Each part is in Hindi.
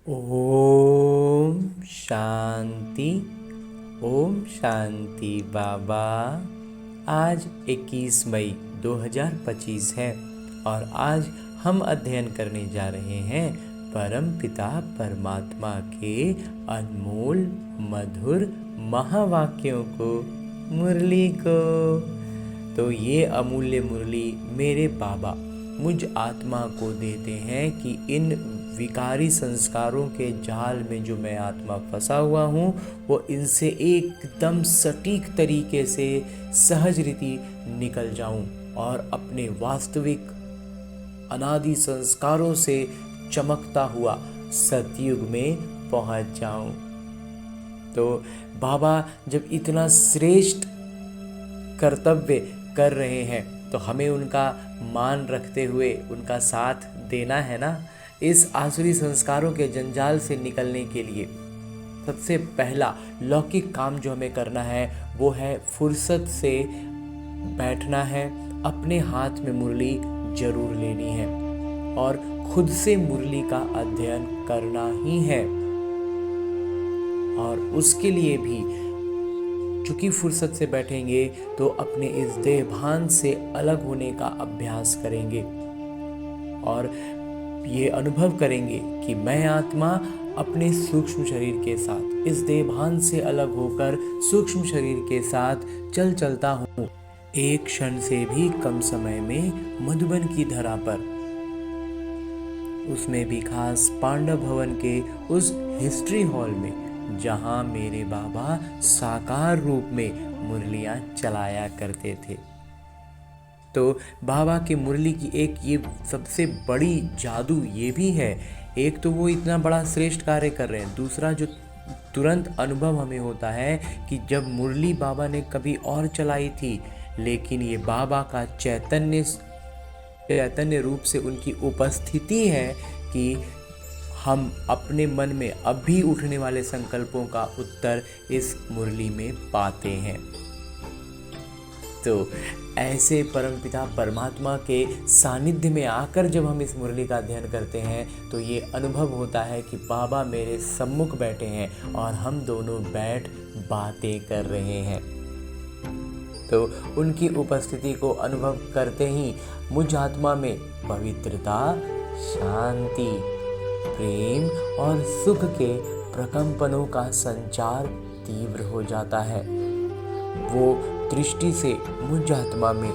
ओम शांति। ओम शांति बाबा। आज 21 मई 2025 है और आज हम अध्ययन करने जा रहे हैं परम पिता परमात्मा के अनमोल मधुर महावाक्यों को, मुरली को। तो ये अमूल्य मुरली मेरे बाबा मुझ आत्मा को देते हैं कि इन विकारी संस्कारों के जाल में जो मैं आत्मा फंसा हुआ हूँ वो इनसे एकदम सटीक तरीके से सहज रीति निकल जाऊं और अपने वास्तविक अनादि संस्कारों से चमकता हुआ सतयुग में पहुंच जाऊं। तो बाबा जब इतना श्रेष्ठ कर्तव्य कर रहे हैं तो हमें उनका मान रखते हुए उनका साथ देना है ना। इस आसुरी संस्कारों के जंजाल से निकलने के लिए सबसे पहला लौकिक काम जो हमें करना है वो है फुर्सत से बैठना है, अपने हाथ में मुरली जरूर लेनी है और खुद से मुरली का अध्ययन करना ही है। और उसके लिए भी चूंकि फुर्सत से बैठेंगे तो अपने इस देहभान से अलग होने का अभ्यास करेंगे और ये अनुभव करेंगे कि मैं आत्मा अपने सूक्ष्म शरीर के साथ इस देहभान से अलग होकर सूक्ष्म शरीर के साथ चलता हूँ। एक क्षण से भी कम समय में मधुबन की धरा पर, उसमें भी खास पांडव भवन के उस हिस्ट्री हॉल में जहां मेरे बाबा साकार रूप में मुरलियां चलाया करते थे। तो बाबा के मुरली की एक ये सबसे बड़ी जादू ये भी है, एक तो वो इतना बड़ा श्रेष्ठ कार्य कर रहे हैं, दूसरा जो तुरंत अनुभव हमें होता है कि जब मुरली बाबा ने कभी और चलाई थी लेकिन ये बाबा का चैतन्य रूप से उनकी उपस्थिति है कि हम अपने मन में अभी उठने वाले संकल्पों का उत्तर इस मुरली में पाते हैं। तो ऐसे परमपिता परमात्मा के सानिध्य में आकर जब हम इस मुरली का अध्ययन करते हैं तो ये अनुभव होता है कि बाबा मेरे सम्मुख बैठे हैं और हम दोनों बैठ बातें कर रहे हैं। तो उनकी उपस्थिति को अनुभव करते ही मुझ आत्मा में पवित्रता, शांति, प्रेम और सुख के प्रकंपनों का संचार तीव्र हो जाता है। वो दृष्टि से मुझ आत्मा में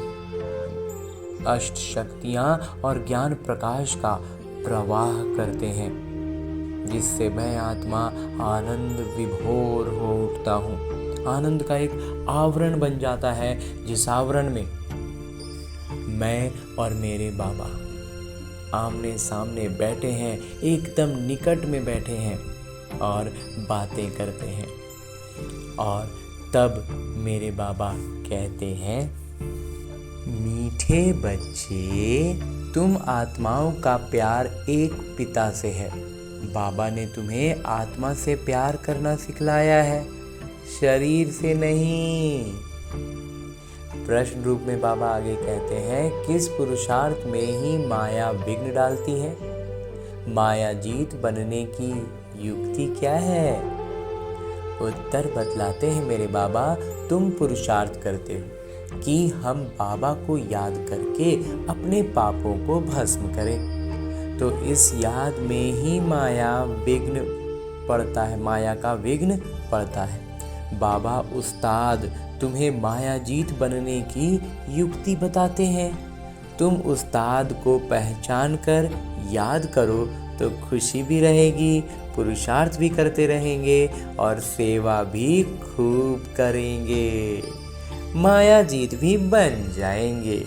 अष्ट शक्तियां और ज्ञान प्रकाश का प्रवाह करते हैं जिससे मैं आत्मा आनंद विभोर हो उठता हूँ। आनंद का एक आवरण बन जाता है जिस आवरण में मैं और मेरे बाबा आमने सामने बैठे हैं, एकदम निकट में बैठे हैं और बातें करते हैं। और तब मेरे बाबा कहते हैं, मीठे बच्चे, तुम आत्माओं का प्यार एक पिता से है। बाबा ने तुम्हें आत्मा से प्यार करना सिखलाया है, शरीर से नहीं। प्रश्न रूप में बाबा आगे कहते हैं, किस पुरुषार्थ में ही माया विघ्न डालती है? माया जीत बनने की युक्ति क्या है? उत्तर बतलाते हैं मेरे बाबा, तुम पुरुषार्थ करते हो कि हम बाबा को याद करके अपने पापों को भस्म करें। तो इस याद में ही माया विघ्न पड़ता है, माया का विघ्न पड़ता है। बाबा उस्ताद तुम्हें माया जीत बनने की युक्ति बताते हैं। तुम उस्ताद को पहचान कर याद करो तो खुशी भी रहेगी, पुरुषार्थ भी करते रहेंगे और सेवा भी खूब करेंगे, माया जीत भी बन जाएंगे।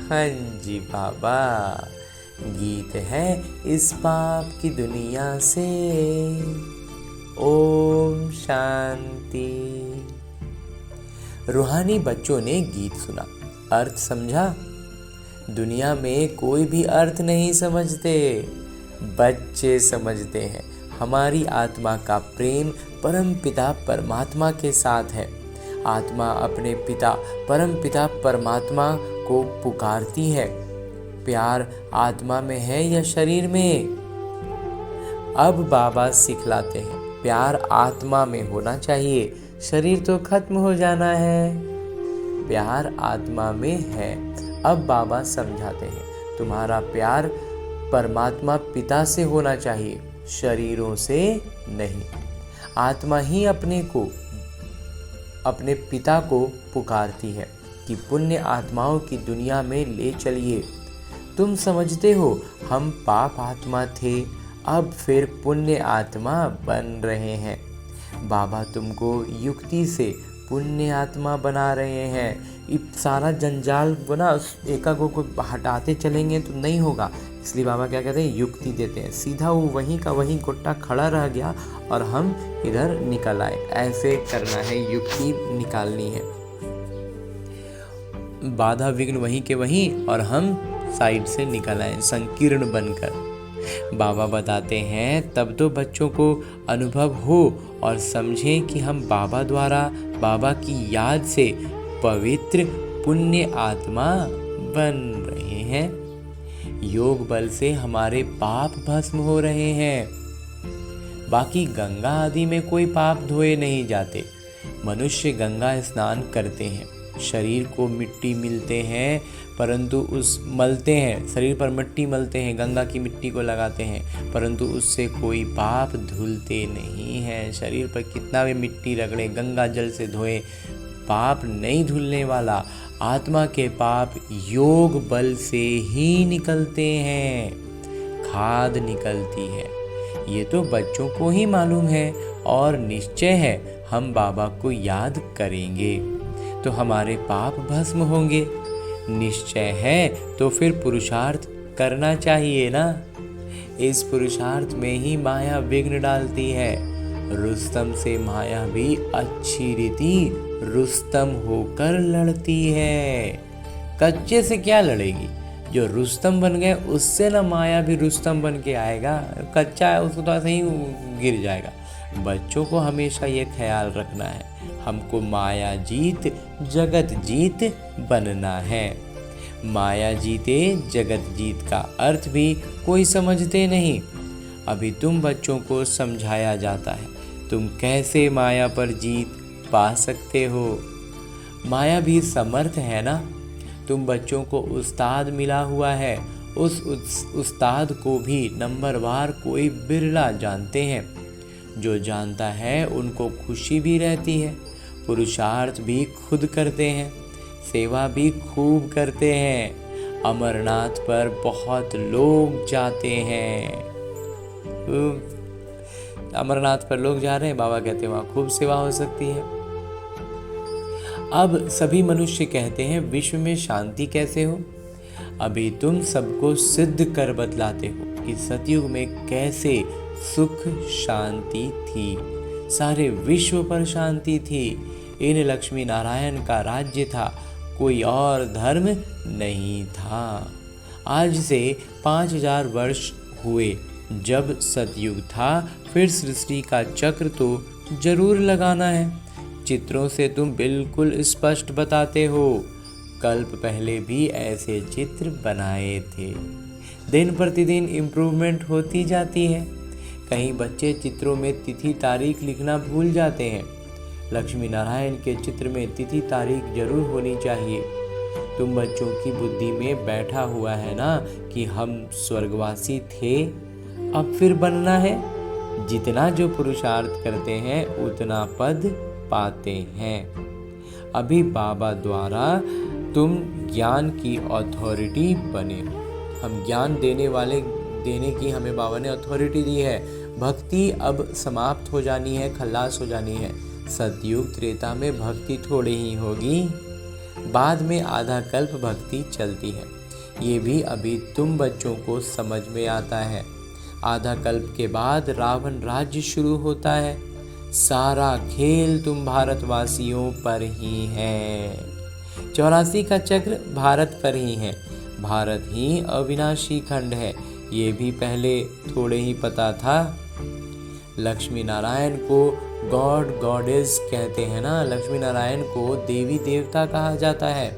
हाँ जी बाबा, गीत है इस पाप की दुनिया से। ओम शांति। रूहानी बच्चों ने गीत सुना, अर्थ समझा? दुनिया में कोई भी अर्थ नहीं समझते, बच्चे समझते हैं। हमारी आत्मा का प्रेम परम पिता परमात्मा के साथ है। आत्मा अपने पिता परम पिता परमात्मा को पुकारती है। प्यार आत्मा में है या शरीर में? अब बाबा सिखलाते हैं, प्यार आत्मा में होना चाहिए, शरीर तो खत्म हो जाना है। प्यार आत्मा में है। अब बाबा समझाते हैं, तुम्हारा प्यार परमात्मा पिता से होना चाहिए, शरीरों से नहीं। आत्मा ही अपने पिता को पुकारती है कि पुण्य आत्माओं की दुनिया में ले चलिए। तुम समझते हो हम पाप आत्मा थे, अब फिर पुण्य आत्मा बन रहे हैं। बाबा तुमको युक्ति से पुण्य आत्मा बना रहे हैं। सारा जंजाल को ना एकागो को हटाते चलेंगे तो नहीं होगा, इसलिए बाबा क्या कहते हैं, युक्ति देते हैं। सीधा वो वहीं का वहीं गोटा खड़ा रह गया और हम इधर निकल आए, ऐसे करना है, युक्ति निकालनी है। बाधा विघ्न वहीं के वहीं और हम साइड से निकल आए संकीर्ण बनकर। बाबा बताते हैं तब तो बच्चों को अनुभव हो और समझें कि हम बाबा द्वारा, बाबा की याद से पवित्र पुण्य आत्मा बन रहे हैं। योग बल से हमारे पाप भस्म हो रहे हैं। बाकी गंगा आदि में कोई पाप धोए नहीं जाते। मनुष्य गंगा स्नान करते हैं, शरीर को मिट्टी मिलते हैं, परंतु मलते हैं, शरीर पर मिट्टी मलते हैं, गंगा की मिट्टी को लगाते हैं, परंतु उससे कोई पाप धुलते नहीं हैं। शरीर पर कितना भी मिट्टी रगड़े, गंगा जल से धोए, पाप नहीं धुलने वाला। आत्मा के पाप योग बल से ही निकलते हैं, खाद निकलती है। ये तो बच्चों को ही मालूम है और निश्चय है हम बाबा को याद करेंगे तो हमारे पाप भस्म होंगे। निश्चय है तो फिर पुरुषार्थ करना चाहिए ना। इस पुरुषार्थ में ही माया विघ्न डालती है। रुस्तम से माया भी अच्छी रीति रुस्तम होकर लड़ती है। कच्चे से क्या लड़ेगी, जो रुस्तम बन गए उससे ना माया भी रुस्तम बन के आएगा। कच्चा है उसको तो ऐसे ही गिर जाएगा। बच्चों को हमेशा ये ख्याल रखना है, हमको माया जीत जगत जीत बनना है। माया जीते जगत जीत का अर्थ भी कोई समझते नहीं। अभी तुम बच्चों को समझाया जाता है तुम कैसे माया पर जीत पा सकते हो। माया भी समर्थ है ना। तुम बच्चों को उस्ताद मिला हुआ है, उस उस्ताद को भी नंबरवार कोई बिरला जानते हैं। जो जानता है उनको खुशी भी रहती है, पुरुषार्थ भी खुद करते हैं, सेवा भी खूब करते हैं। अमरनाथ पर बहुत लोग जाते हैं। अमरनाथ पर लोग जा रहे हैं, बाबा कहते हैं वहाँ खूब सेवा हो सकती है। अब सभी मनुष्य कहते हैं विश्व में शांति कैसे हो। अभी तुम सबको सिद्ध कर बतलाते हो कि सतयुग में कैसे सुख शांति थी, सारे विश्व पर शांति थी। इन लक्ष्मी नारायण का राज्य था, कोई और धर्म नहीं था। आज से 5000 वर्ष हुए जब सतयुग था, फिर सृष्टि का चक्र तो जरूर लगाना है। चित्रों से तुम बिल्कुल स्पष्ट बताते हो, कल्प पहले भी ऐसे चित्र बनाए थे। दिन प्रतिदिन इम्प्रूवमेंट होती जाती है। कहीं बच्चे चित्रों में तिथि तारीख लिखना भूल जाते हैं। लक्ष्मी नारायण के चित्र में तिथि तारीख जरूर होनी चाहिए। तुम बच्चों की बुद्धि में बैठा हुआ है ना कि हम स्वर्गवासी थे, अब फिर बनना है। जितना जो पुरुषार्थ करते हैं उतना पद पाते हैं। अभी बाबा द्वारा तुम ज्ञान की अथॉरिटी बने। हम ज्ञान देने की हमें बाबा ने अथॉरिटी दी है। भक्ति अब समाप्त हो जानी है, खल्लास हो जानी है। सतयुग त्रेता में भक्ति थोड़ी ही होगी, बाद में आधा कल्प भक्ति चलती है। ये भी अभी तुम बच्चों को समझ में आता है। आधा कल्प के बाद रावण राज्य शुरू होता है। सारा खेल तुम भारतवासियों पर ही है। 84 का चक्र भारत पर ही है। भारत ही अविनाशी खंड है, ये भी पहले थोड़े ही पता था। लक्ष्मी नारायण को गॉड गॉडेस कहते हैं ना। लक्ष्मी नारायण को देवी देवता कहा जाता है।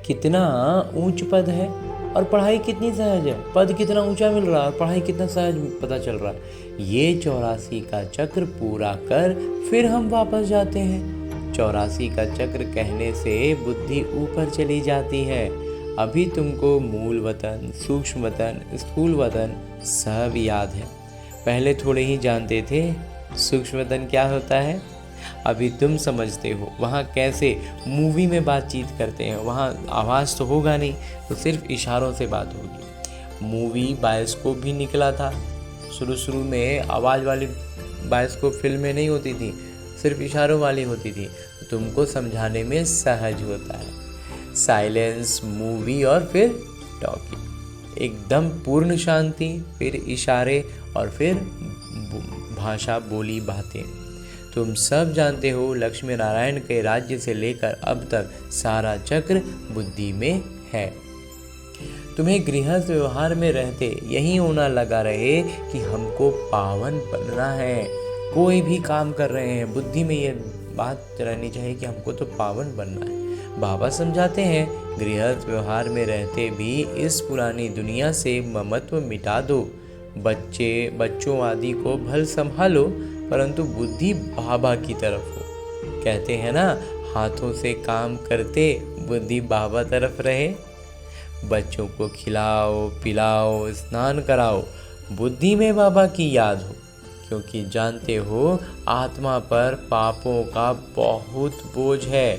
कितना ऊंच पद है। और पढ़ाई कितनी सहज है, पद कितना ऊंचा मिल रहा है और पढ़ाई कितना सहज पता चल रहा है। ये 84 का चक्र पूरा कर फिर हम वापस जाते हैं। 84 का चक्र कहने से बुद्धि ऊपर चली जाती है। अभी तुमको मूल वतन, सूक्ष्म वतन, स्थूल वतन सब याद है। पहले थोड़े ही जानते थे सूक्ष्म वतन क्या होता है। अभी तुम समझते हो वहाँ कैसे मूवी में बातचीत करते हैं। वहाँ आवाज़ तो होगा नहीं, तो सिर्फ इशारों से बात होगी। मूवी बायोस्कोप भी निकला था। शुरू में आवाज़ वाली बायोस्कोप फिल्में नहीं होती थी, सिर्फ इशारों वाली होती थी। तो तुमको समझाने में सहज होता है। साइलेंस, मूवी और फिर टॉकिंग। एकदम पूर्ण शांति, फिर इशारे और फिर भाषा, बोली, बातें। तुम सब जानते हो लक्ष्मी नारायण के राज्य से लेकर अब तक सारा चक्र बुद्धि में है। तुम्हें गृहस्थ व्यवहार में रहते यही होना लगा रहे कि हमको पावन बनना है। कोई भी काम कर रहे हैं, बुद्धि में ये बात रहनी चाहिए कि हमको तो पावन बनना है। बाबा समझाते हैं गृहस्थ व्यवहार में रहते भी इस पुरानी दुनिया से ममत्व मिटा दो। बच्चों आदि को भल संभालो, परंतु बुद्धि बाबा की तरफ हो। कहते हैं ना, हाथों से काम करते बुद्धि बाबा तरफ रहे। बच्चों को खिलाओ, पिलाओ, स्नान कराओ, बुद्धि में बाबा की याद हो। क्योंकि जानते हो आत्मा पर पापों का बहुत बोझ है,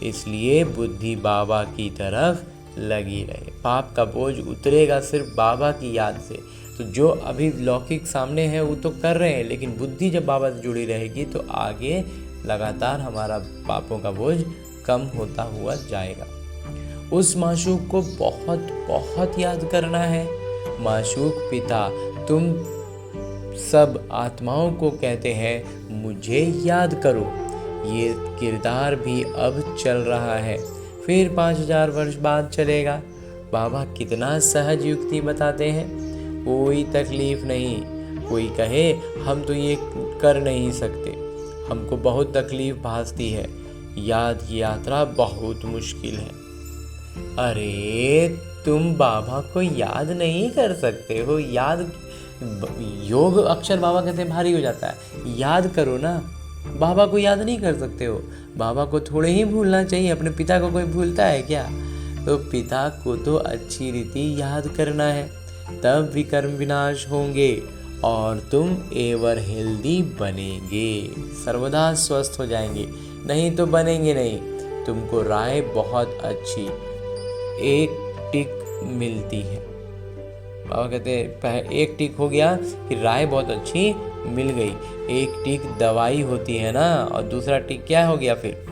इसलिए बुद्धि बाबा की तरफ लगी रहे। पाप का बोझ उतरेगा सिर्फ बाबा की याद से। तो जो अभी लौकिक सामने है वो तो कर रहे हैं, लेकिन बुद्धि जब बाबा से जुड़ी रहेगी तो आगे लगातार हमारा पापों का बोझ कम होता हुआ जाएगा। उस माशूक को बहुत बहुत याद करना है। माशूक पिता तुम सब आत्माओं को कहते हैं मुझे याद करो। ये किरदार भी अब चल रहा है, फिर 5000 वर्ष बाद चलेगा। बाबा कितना सहज युक्ति बताते हैं, कोई तकलीफ नहीं। कोई कहे हम तो ये कर नहीं सकते, हमको बहुत तकलीफ भासती है, याद की यात्रा बहुत मुश्किल है। अरे तुम बाबा को याद नहीं कर सकते हो। याद योग अक्षर बाबा कहते भारी हो जाता है, याद करो ना। बाबा को याद नहीं कर सकते हो। बाबा को थोड़े ही भूलना चाहिए, अपने पिता को कोई भूलता है क्या? तो पिता को तो अच्छी रीति याद करना है, तब विकर्म विनाश होंगे और तुम एवर हेल्दी बनेंगे, सर्वदा स्वस्थ हो जाएंगे। नहीं तो बनेंगे नहीं। तुमको राय बहुत अच्छी एक टिक मिलती है। बाबा कहते हैं एक टिक हो गया कि राय बहुत अच्छी मिल गई। एक टिक दवाई होती है ना, और दूसरा टिक क्या हो गया, फिर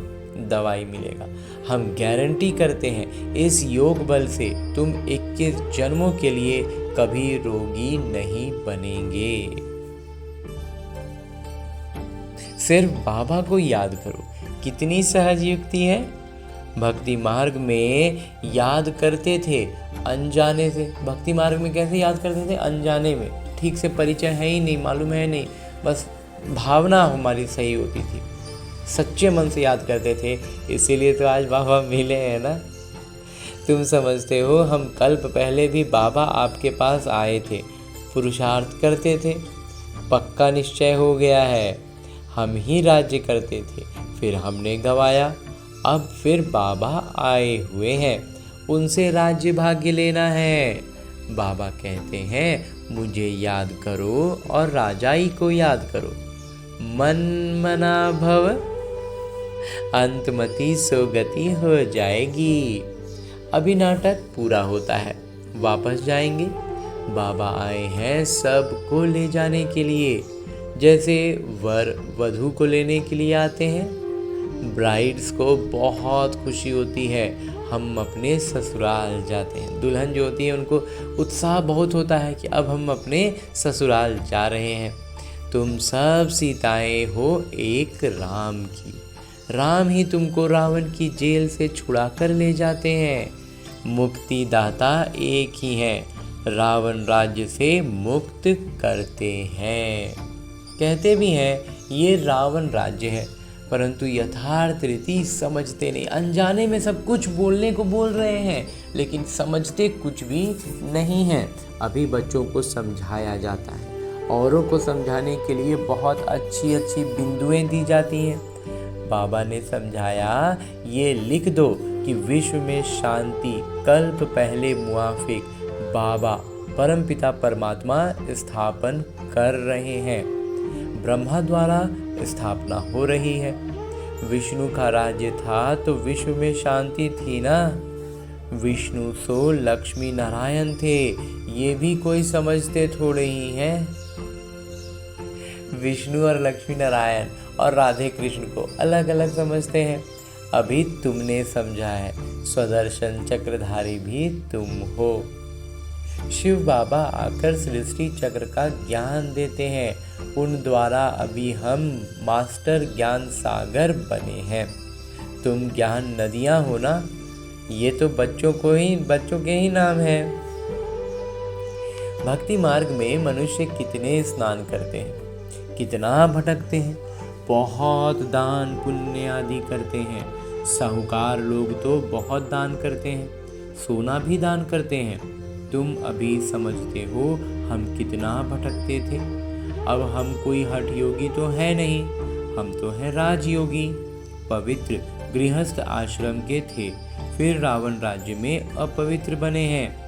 दवाई मिलेगा। हम गारंटी करते हैं इस योग बल से तुम 21 जन्मों के लिए कभी रोगी नहीं बनेंगे। सिर्फ बाबा को याद करो। कितनी सहज युक्ति है। भक्ति मार्ग में याद करते थे अनजाने से। भक्ति मार्ग में कैसे याद करते थे? अनजाने में, ठीक से परिचय है ही नहीं, मालूम है नहीं, बस भावना हमारी सही होती थी, सच्चे मन से याद करते थे। इसीलिए तो आज बाबा मिले हैं ना। तुम समझते हो हम कल्प पहले भी बाबा आपके पास आए थे, पुरुषार्थ करते थे, पक्का निश्चय हो गया है, हम ही राज्य करते थे, फिर हमने गवाया, अब फिर बाबा आए हुए हैं, उनसे राज्य भाग्य लेना है। बाबा कहते हैं मुझे याद करो और राजाई को याद करो। मन मना भव, अंतमति सोगति हो जाएगी। अभी नाटक पूरा होता है, वापस जाएंगे। बाबा आए हैं सबको ले जाने के लिए, जैसे वर वधू को लेने के लिए आते हैं। ब्राइड्स को बहुत खुशी होती है, हम अपने ससुराल जाते हैं। दुल्हन जो होती है उनको उत्साह बहुत होता है कि अब हम अपने ससुराल जा रहे हैं। तुम सब सीताएं हो एक राम की। राम ही तुमको रावण की जेल से छुड़ा कर ले जाते हैं। मुक्ति दाता एक ही है, रावण राज्य से मुक्त करते हैं। कहते भी हैं ये रावण राज्य है। परंतु यथार्थ रीति समझते नहीं। अनजाने में सब कुछ बोलने को बोल रहे हैं, लेकिन समझते कुछ भी नहीं हैं। अभी बच्चों को समझाया जाता है, औरों को समझाने के लिए बहुत अच्छी अच्छी बिंदुएं दी जाती हैं। बाबा ने समझाया, ये लिख दो कि विश्व में शांति कल्प पहले मुआफिक बाबा परमपिता परमात्मा स्थापन कर रहे हैं। ब्रह्मा द्वारा स्थापना हो रही है। विष्णु का राज्य था तो विश्व में शांति थी ना। विष्णु सो लक्ष्मी नारायण थे, ये भी कोई समझते थोड़े ही हैं। विष्णु और लक्ष्मी नारायण और राधे कृष्ण को अलग अलग समझते हैं। अभी तुमने समझा है, स्वदर्शन चक्रधारी भी तुम हो। शिव बाबा आकर सृष्टि चक्र का ज्ञान देते हैं। उन द्वारा अभी हम मास्टर ज्ञान सागर बने हैं। तुम ज्ञान नदियां हो ना। ये तो बच्चों के ही नाम है। भक्ति मार्ग में मनुष्य कितने स्नान करते हैं, कितना भटकते हैं, बहुत दान पुण्य आदि करते हैं। साहूकार लोग तो बहुत दान करते हैं, सोना भी दान करते हैं। तुम अभी समझते हो हम कितना भटकते थे। अब हम कोई हठ योगी तो है नहीं, हम तो हैं राजयोगी। पवित्र गृहस्थ आश्रम के थे, फिर रावण राज्य में अपवित्र बने हैं।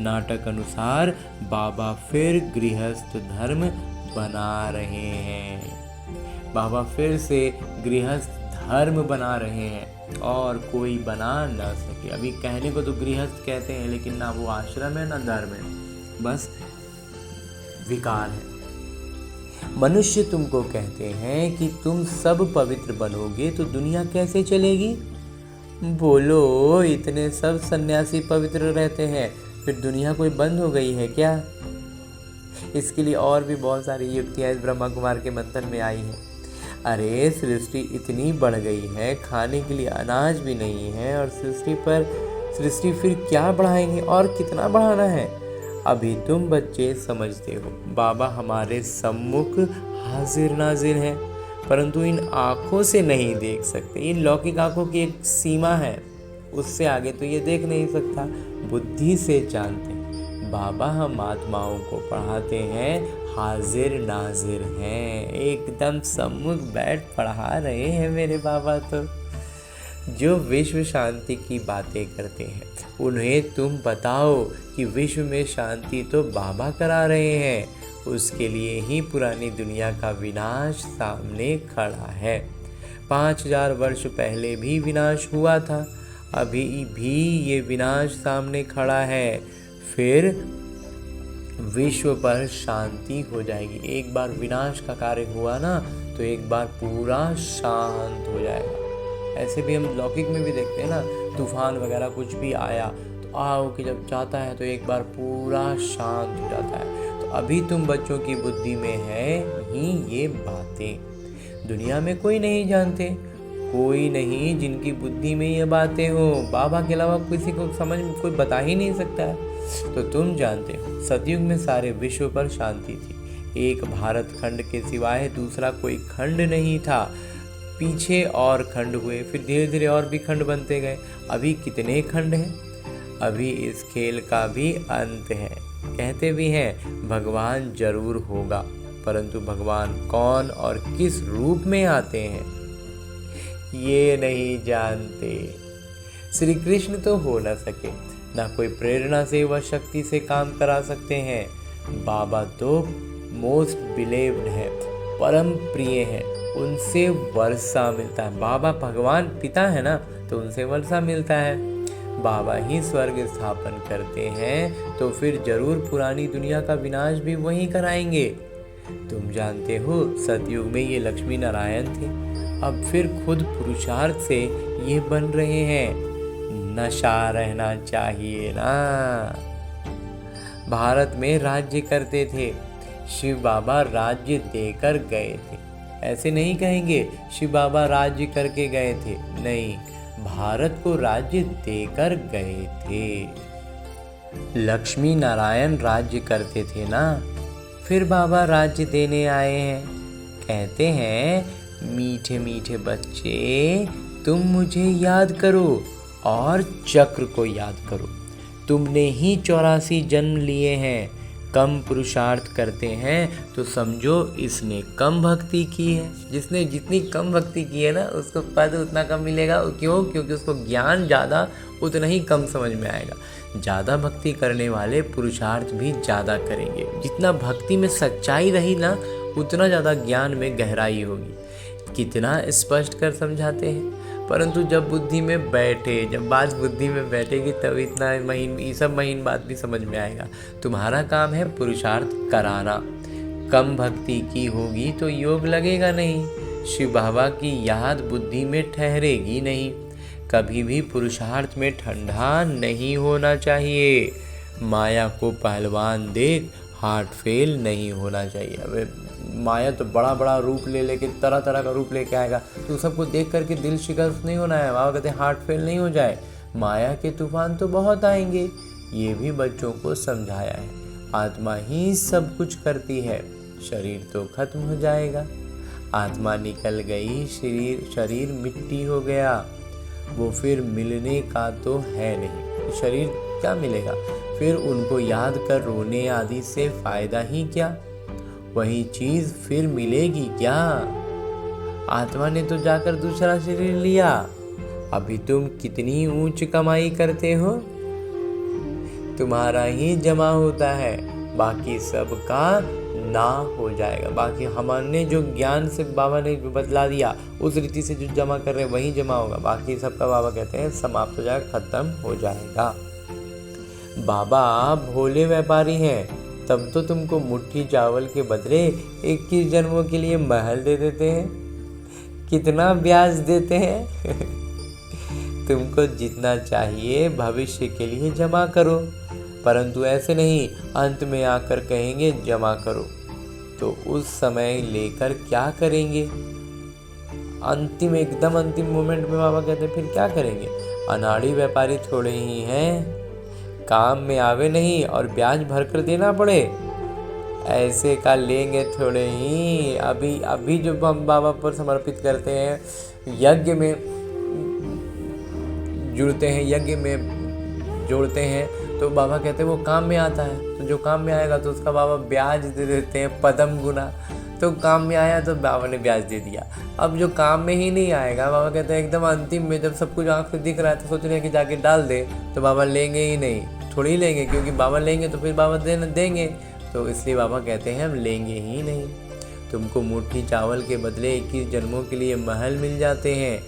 नाटक अनुसार बाबा फिर गृहस्थ धर्म बना रहे हैं। बाबा फिर से गृहस्थ धर्म बना रहे हैं और कोई बना न सके। अभी कहने को तो गृहस्थ कहते हैं, लेकिन ना वो आश्रम है ना धर्म है, बस विकार है। मनुष्य तुमको कहते हैं कि तुम सब पवित्र बनोगे तो दुनिया कैसे चलेगी। बोलो, इतने सब सन्यासी पवित्र रहते हैं, फिर दुनिया कोई बंद हो गई है क्या। इसके लिए और भी बहुत सारी युक्तियां इस ब्रह्मा कुमार के मंथन में आई हैं। अरे सृष्टि इतनी बढ़ गई है, खाने के लिए अनाज भी नहीं है, और सृष्टि फिर क्या बढ़ाएंगे और कितना बढ़ाना है। अभी तुम बच्चे समझते हो, बाबा हमारे सम्मुख हाजिर नाजिर हैं, परंतु इन आँखों से नहीं देख सकते। इन लौकिक आँखों की एक सीमा है, उससे आगे तो ये देख नहीं सकता। बुद्धि से जानते हैं। बाबा हम आत्माओं को पढ़ाते हैं, हाजिर नाजिर हैं, एकदम सम्मुख बैठ पढ़ा रहे हैं मेरे बाबा। तो जो विश्व शांति की बातें करते हैं, उन्हें तुम बताओ कि विश्व में शांति तो बाबा करा रहे हैं। उसके लिए ही पुरानी दुनिया का विनाश सामने खड़ा है। 5000 वर्ष पहले भी विनाश हुआ था, अभी भी ये विनाश सामने खड़ा है। फिर विश्व पर शांति हो जाएगी। एक बार विनाश का कार्य हुआ ना, तो एक बार पूरा शांत हो जाएगा। ऐसे भी हम लौकिक में भी देखते हैं ना, तूफान वगैरह कुछ भी आया तो आओ कि जब जाता है तो एक बार पूरा शांत हो जाता है। तो अभी तुम बच्चों की बुद्धि में है ही ये बातें। दुनिया में कोई नहीं जानते, कोई नहीं जिनकी बुद्धि में ये बातें हो। बाबा के अलावा किसी को समझ में कोई बता ही नहीं सकता है। तो तुम जानते हो, सतयुग में सारे विश्व पर शांति थी। एक भारत खंड के सिवाय दूसरा कोई खंड नहीं था। पीछे और खंड हुए, फिर धीरे धीरे और भी खंड बनते गए। अभी कितने खंड हैं। अभी इस खेल का भी अंत है। कहते भी हैं भगवान जरूर होगा, परंतु भगवान कौन और किस रूप में आते हैं ये नहीं जानते। श्री कृष्ण तो हो न सके, ना कोई प्रेरणा से व शक्ति से काम करा सकते हैं। बाबा तो मोस्ट बिलीव्ड है, परम प्रिय है, उनसे वर्षा मिलता है। बाबा भगवान पिता है ना, तो उनसे वर्षा मिलता है। बाबा ही स्वर्ग स्थापन करते हैं, तो फिर जरूर पुरानी दुनिया का विनाश भी वही कराएंगे। तुम जानते हो सतयुग में ये लक्ष्मी नारायण थे, अब फिर खुद पुरुषार्थ से ये बन रहे हैं। नशा रहना चाहिए ना। भारत में राज्य करते थे, शिव बाबा राज्य देकर गए थे। ऐसे नहीं कहेंगे शिव बाबा राज्य करके गए थे, नहीं, भारत को राज्य देकर गए थे। लक्ष्मी नारायण राज्य करते थे ना, फिर बाबा राज्य देने आए हैं। कहते हैं मीठे मीठे बच्चे, तुम मुझे याद करो और चक्र को याद करो। तुमने ही 84 जन्म लिए हैं। कम पुरुषार्थ करते हैं तो समझो इसने कम भक्ति की है। जिसने जितनी कम भक्ति की है ना, उसको पद उतना कम मिलेगा। क्यों? क्योंकि उसको ज्ञान ज़्यादा, उतना ही कम समझ में आएगा। ज़्यादा भक्ति करने वाले पुरुषार्थ भी ज़्यादा करेंगे। जितना भक्ति में सच्चाई रही ना, उतना ज़्यादा ज्ञान में गहराई होगी। कितना स्पष्ट कर समझाते हैं, परंतु जब बुद्धि में बैठे, जब बात बुद्धि में बैठेगी तब इतना महीन, ये सब महीन बात भी समझ में आएगा। तुम्हारा काम है पुरुषार्थ कराना। कम भक्ति की होगी तो योग लगेगा नहीं। शिव बाबा की याद बुद्धि में ठहरेगी नहीं। कभी भी पुरुषार्थ में ठंडा नहीं होना चाहिए। माया को पहलवान देख हार्ट फेल नहीं होना चाहिए। अबे माया तो बड़ा बड़ा रूप ले लेके, तरह तरह का रूप लेके आएगा, तो सबको देख करके दिल शिकस्त नहीं होना है। बाबा कहते हैं हार्ट फेल नहीं हो जाए। माया के तूफान तो बहुत आएंगे, ये भी बच्चों को समझाया है। आत्मा ही सब कुछ करती है, शरीर तो खत्म हो जाएगा। आत्मा निकल गई, शरीर मिट्टी हो गया, वो फिर मिलने का तो है नहीं। शरीर क्या मिलेगा फिर? उनको याद कर रोने आदि से फायदा ही क्या? वही चीज फिर मिलेगी क्या? आत्मा ने तो जाकर दूसरा शरीर लिया। अभी तुम कितनी ऊंच कमाई करते हो? तुम्हारा ही जमा होता है, बाकी सबका ना हो जाएगा। बाकी हमने जो ज्ञान से बाबा ने बतला दिया, उस रीति से जो जमा कर रहे हैं वही जमा होगा। बाकी सबका बाबा कहते हैं समाप्त हो जाएगा, खत्म हो जाएगा। बाबा भोले व्यापारी हैं, तब तो तुमको मुट्ठी चावल के बदले 21 जन्मों के लिए महल दे देते हैं। कितना ब्याज देते हैं? तुमको जितना चाहिए भविष्य के लिए जमा करो, परंतु ऐसे नहीं अंत में आकर कहेंगे जमा करो, तो उस समय लेकर क्या करेंगे? एकदम अंतिम मोमेंट में बाबा कहते हैं फिर क्या करेंगे? अनाड़ी व्यापारी थोड़े ही हैं, काम में आवे नहीं और ब्याज भर कर देना पड़े, ऐसे का लेंगे थोड़े ही। अभी जो हम बाबा पर समर्पित करते हैं, यज्ञ में जुड़ते हैं, यज्ञ में जोड़ते हैं, तो बाबा कहते हैं वो काम में आता है। तो जो काम में आएगा तो उसका बाबा ब्याज दे देते हैं, पदम गुना। तो काम में आया तो बाबा ने ब्याज दे दिया। अब जो काम में ही नहीं आएगा, बाबा कहते हैं एकदम अंतिम में जब सब कुछ आँख से दिख रहा है तो सोच रहे हैं कि जाके डाल दे, तो बाबा लेंगे ही नहीं, थोड़ी ही लेंगे, क्योंकि बाबा लेंगे तो फिर बाबा देंगे, तो इसलिए बाबा कहते हैं हम लेंगे ही नहीं। तुमको मुट्ठी चावल के बदले 21 जन्मों के लिए महल मिल जाते हैं।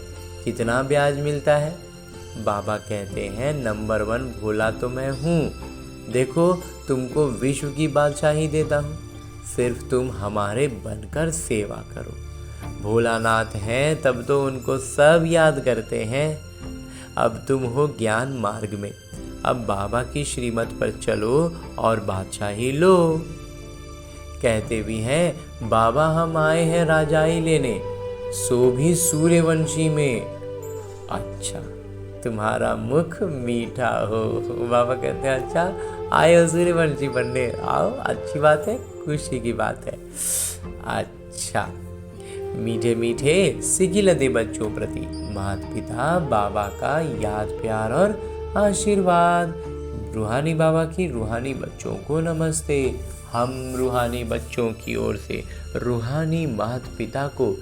कितना ब्याज मिलता है? बाबा कहते हैं नंबर 1 भोला तो मैं हूँ। देखो तुमको विश्व की बादशाही देता हूँ, सिर्फ तुम हमारे बनकर सेवा करो। भोलानाथ हैं तब तो उनको सब याद करते हैं। अब तुम हो ज्ञान मार्ग में, अब बाबा की श्रीमत पर चलो और बादशाही लो। कहते भी हैं बाबा हम आए हैं राजाई लेने, सो भी सूर्यवंशी में। अच्छा तुम्हारा मुख मीठा हो। बाबा कहते हैं अच्छा आए हो सूर्यवंशी बनने, आओ, अच्छी बात है, खुशी की बात है। अच्छा मीठे मीठे सिगिल दे बच्चों प्रति माता पिता बाबा का याद प्यार और आशीर्वाद। रूहानी बाबा की रूहानी बच्चों को नमस्ते। हम रूहानी बच्चों की ओर से रूहानी माता पिता को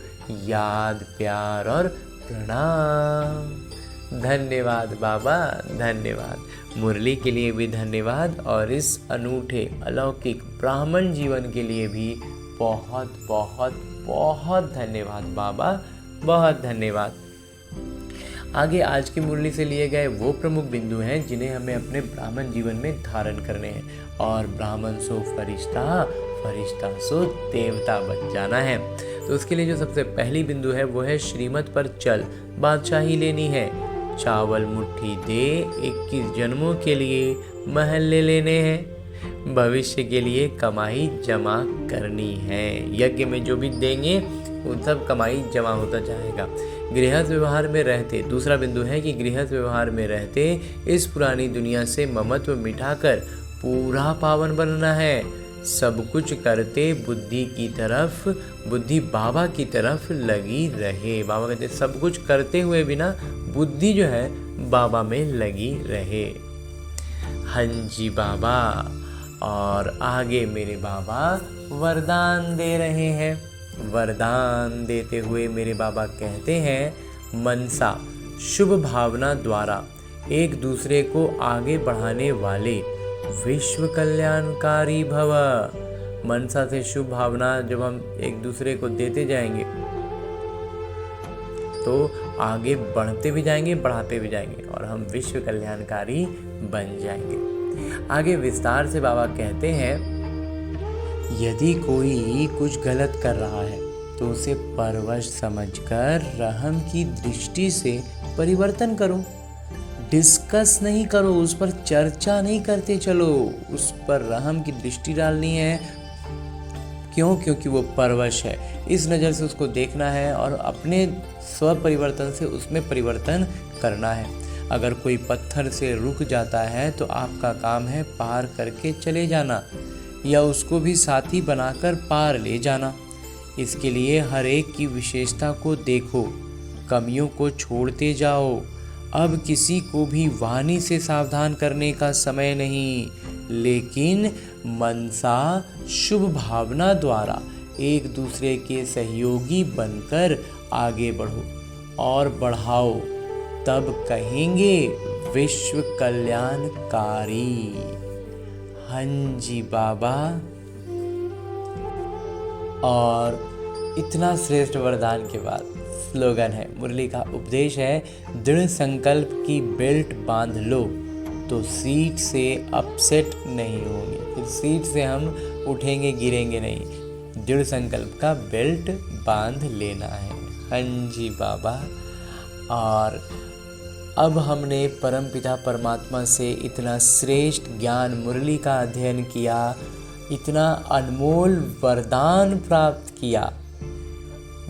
याद प्यार और प्रणाम। धन्यवाद बाबा, धन्यवाद। मुरली के लिए भी धन्यवाद और इस अनूठे अलौकिक ब्राह्मण जीवन के लिए भी बहुत बहुत बहुत धन्यवाद बाबा, बहुत धन्यवाद। आगे आज की मुरली से लिए गए वो प्रमुख बिंदु हैं जिन्हें हमें अपने ब्राह्मण जीवन में धारण करने हैं। और ब्राह्मण सो फरिश्ता, फरिश्ता सो देवता बन जाना है। तो उसके लिए जो सबसे पहली बिंदु है वो है श्रीमत पर चल, बादशाही लेनी है। चावल मुट्ठी दे, 21 जन्मों के लिए महल ले लेने हैं। भविष्य के लिए कमाई जमा करनी है। यज्ञ में जो भी देंगे उन सब कमाई जमा होता जाएगा। गृहस्थ व्यवहार में रहते, दूसरा बिंदु है कि गृहस्थ व्यवहार में रहते इस पुरानी दुनिया से ममत्व मिटाकर पूरा पावन बनना है। सब कुछ करते बुद्धि बाबा की तरफ लगी रहे। बाबा कहते सब कुछ करते हुए भी ना बुद्धि जो है बाबा में लगी रहे। हाँ जी बाबा। और आगे मेरे बाबा वरदान दे रहे हैं। वरदान देते हुए मेरे बाबा कहते हैं, मनसा शुभ भावना द्वारा एक दूसरे को आगे बढ़ाने वाले विश्व कल्याणकारी भव। मनसा से शुभ भावना जब हम एक दूसरे को देते जाएंगे तो आगे बढ़ते भी जाएंगे, बढ़ाते भी जाएंगे और हम विश्व कल्याणकारी बन जाएंगे। आगे विस्तार से बाबा कहते हैं, यदि कोई कुछ गलत कर रहा है तो उसे परवश समझकर रहम की दृष्टि से परिवर्तन करो। डिस्कस नहीं करो, उस पर चर्चा नहीं करते चलो, उस पर रहम की दृष्टि डालनी है। क्यों? क्योंकि वो परवश है। इस नज़र से उसको देखना है और अपने स्व परिवर्तन से उसमें परिवर्तन करना है। अगर कोई पत्थर से रुक जाता है तो आपका काम है पार करके चले जाना या उसको भी साथी बनाकर पार ले जाना। इसके लिए हर एक की विशेषता को देखो, कमियों को छोड़ते जाओ। अब किसी को भी वाणी से सावधान करने का समय नहीं, लेकिन मनसा शुभ भावना द्वारा एक दूसरे के सहयोगी बनकर आगे बढ़ो और बढ़ाओ, तब कहेंगे विश्व कल्याणकारी। हाँ जी बाबा। और इतना श्रेष्ठ वरदान के बाद स्लोगन है, मुरली का उपदेश है, दृढ़ संकल्प की बेल्ट बांध लो तो सीट से अपसेट नहीं होंगे। फिर सीट से हम उठेंगे गिरेंगे नहीं। दृढ़ संकल्प का बेल्ट बांध लेना है। हाँ जी बाबा। और अब हमने परमपिता परमात्मा से इतना श्रेष्ठ ज्ञान मुरली का अध्ययन किया, इतना अनमोल वरदान प्राप्त किया,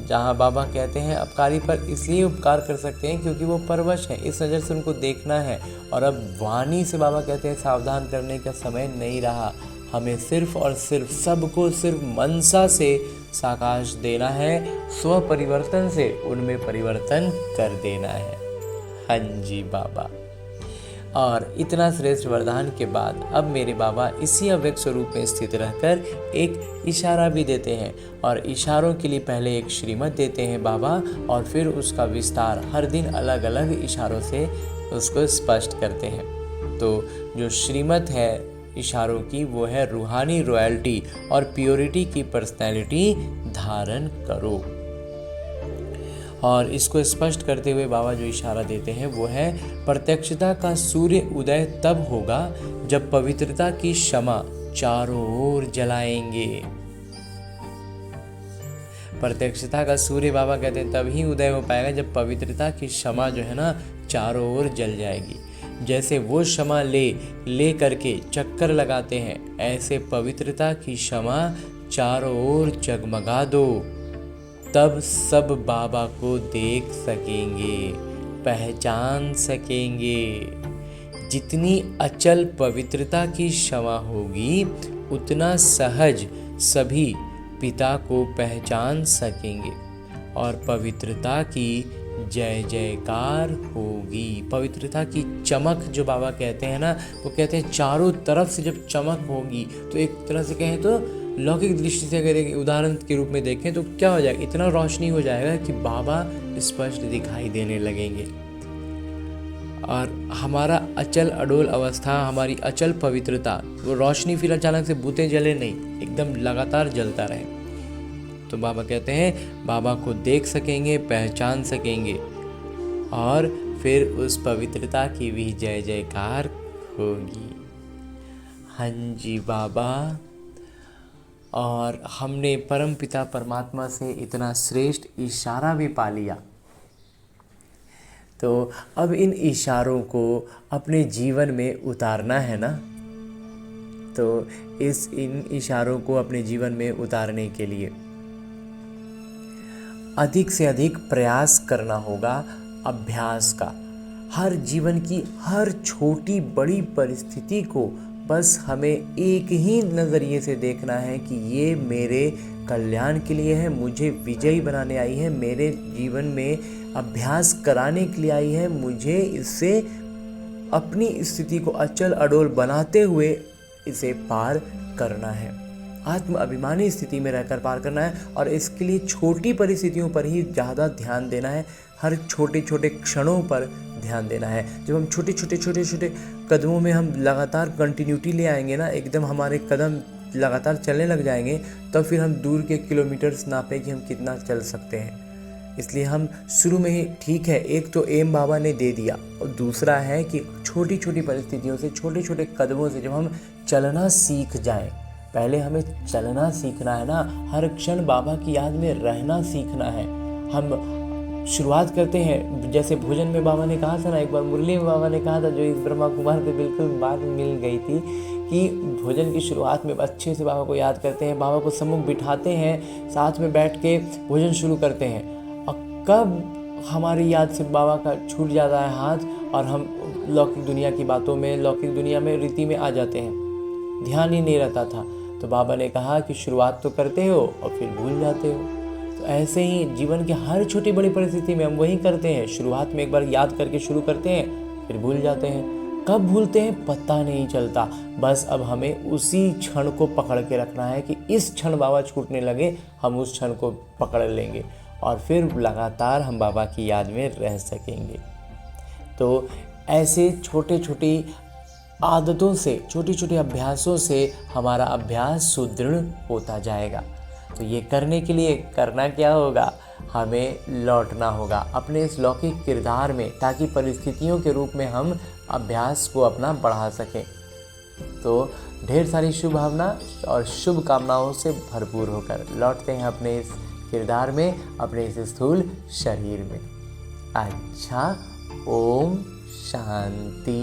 जहाँ बाबा कहते हैं अपकारी पर इसलिए उपकार कर सकते हैं क्योंकि वो परवश हैं, इस नज़र से उनको देखना है। और अब वाणी से बाबा कहते हैं सावधान करने का समय नहीं रहा, हमें सिर्फ और सिर्फ सबको सिर्फ मनसा से साकाश देना है, स्व परिवर्तन से उनमें परिवर्तन कर देना है। हाँ जी बाबा। और इतना श्रेष्ठ वरदान के बाद अब मेरे बाबा इसी अव्यक्त स्वरूप में स्थित रहकर एक इशारा भी देते हैं, और इशारों के लिए पहले एक श्रीमत देते हैं बाबा, और फिर उसका विस्तार हर दिन अलग अलग इशारों से उसको स्पष्ट करते हैं। तो जो श्रीमत है इशारों की वो है, रूहानी रॉयल्टी और प्योरिटी की पर्सनैलिटी धारण करो। और इसको स्पष्ट करते हुए बाबा जो इशारा देते हैं वो है, प्रत्यक्षता का सूर्य उदय तब होगा जब पवित्रता की शमा चारों ओर जलाएंगे। प्रत्यक्षता का सूर्य बाबा कहते हैं तब ही उदय हो पाएगा जब पवित्रता की शमा जो है ना चारों ओर जल जाएगी। जैसे वो शमा ले करके चक्कर लगाते हैं, ऐसे पवित्रता की शमा चारों ओर जगमगा दो, तब सब बाबा को देख सकेंगे, पहचान सकेंगे। जितनी अचल पवित्रता की क्षमा होगी उतना सहज सभी पिता को पहचान सकेंगे और पवित्रता की जय जयकार होगी। पवित्रता की चमक जो बाबा कहते हैं ना, वो कहते हैं चारों तरफ से जब चमक होगी तो एक तरह से कहें तो लौकिक दृष्टि से अगर एक उदाहरण के रूप में देखें तो क्या हो जाएगा, इतना रोशनी हो जाएगा कि बाबा स्पष्ट दिखाई देने लगेंगे। और हमारा अचल अडोल अवस्था, हमारी अचल पवित्रता, वो रोशनी फिर अचानक से बूते जले नहीं, एकदम लगातार जलता रहे। तो बाबा कहते हैं बाबा को देख सकेंगे, पहचान सकेंगे और फिर उस पवित्रता की भी जय जयकार होगी। हाँ जी बाबा। और हमने परमपिता परमात्मा से इतना श्रेष्ठ इशारा भी पा लिया, तो अब इन इशारों को अपने जीवन में उतारना है ना। तो इन इशारों को अपने जीवन में उतारने के लिए अधिक से अधिक प्रयास करना होगा, अभ्यास का। हर जीवन की हर छोटी बड़ी परिस्थिति को बस हमें एक ही नज़रिए से देखना है कि ये मेरे कल्याण के लिए है, मुझे विजयी बनाने आई है, मेरे जीवन में अभ्यास कराने के लिए आई है, मुझे इससे अपनी स्थिति को अचल अडोल बनाते हुए इसे पार करना है। आत्म अभिमानी स्थिति में रहकर पार करना है और इसके लिए छोटी परिस्थितियों पर ही ज़्यादा ध्यान देना है, हर छोटे छोटे क्षणों पर ध्यान देना है। जब हम छोटे छोटे कदमों में हम लगातार कंटिन्यूटी ले आएंगे ना, एकदम हमारे कदम लगातार चलने लग जाएंगे, तब फिर हम दूर के किलोमीटर्स नापे कि हम कितना चल सकते हैं। इसलिए हम शुरू में ही, ठीक है, एक तो एम बाबा ने दे दिया और दूसरा है कि छोटी छोटी परिस्थितियों से, छोटे छोटे कदमों से जब हम चलना सीख जाएं, पहले हमें चलना सीखना है ना, हर क्षण बाबा की याद में रहना सीखना है। हम शुरुआत करते हैं, जैसे भोजन में बाबा ने कहा था ना, एक बार मुरली में बाबा ने कहा था, जो इस ब्रह्मा कुमार को बिल्कुल बात मिल गई थी, कि भोजन की शुरुआत में अच्छे से बाबा को याद करते हैं, बाबा को सम्मुख बिठाते हैं, साथ में बैठ के भोजन शुरू करते हैं। और कब हमारी याद से बाबा का छूट जाता है हाथ और हम लौकिक दुनिया की बातों में, लौकिक दुनिया में, रीति में आ जाते हैं, ध्यान ही नहीं रहता था। तो बाबा ने कहा कि शुरुआत तो करते हो और फिर भूल जाते हो। तो ऐसे ही जीवन के हर छोटी बड़ी परिस्थिति में हम वही करते हैं, शुरुआत में एक बार याद करके शुरू करते हैं, फिर भूल जाते हैं। कब भूलते हैं पता नहीं चलता। बस अब हमें उसी क्षण को पकड़ के रखना है कि इस क्षण बाबा छूटने लगे, हम उस क्षण को पकड़ लेंगे और फिर लगातार हम बाबा की याद में रह सकेंगे। तो ऐसे छोटे छोटी आदतों से, छोटे छोटे अभ्यासों से हमारा अभ्यास सुदृढ़ होता जाएगा। तो ये करने के लिए करना क्या होगा, हमें लौटना होगा अपने इस लौकिक किरदार में, ताकि परिस्थितियों के रूप में हम अभ्यास को अपना बढ़ा सकें। तो ढेर सारी शुभभावना और शुभकामनाओं से भरपूर होकर लौटते हैं अपने इस किरदार में, अपने इस स्थूल शरीर में। अच्छा, ओम शांति।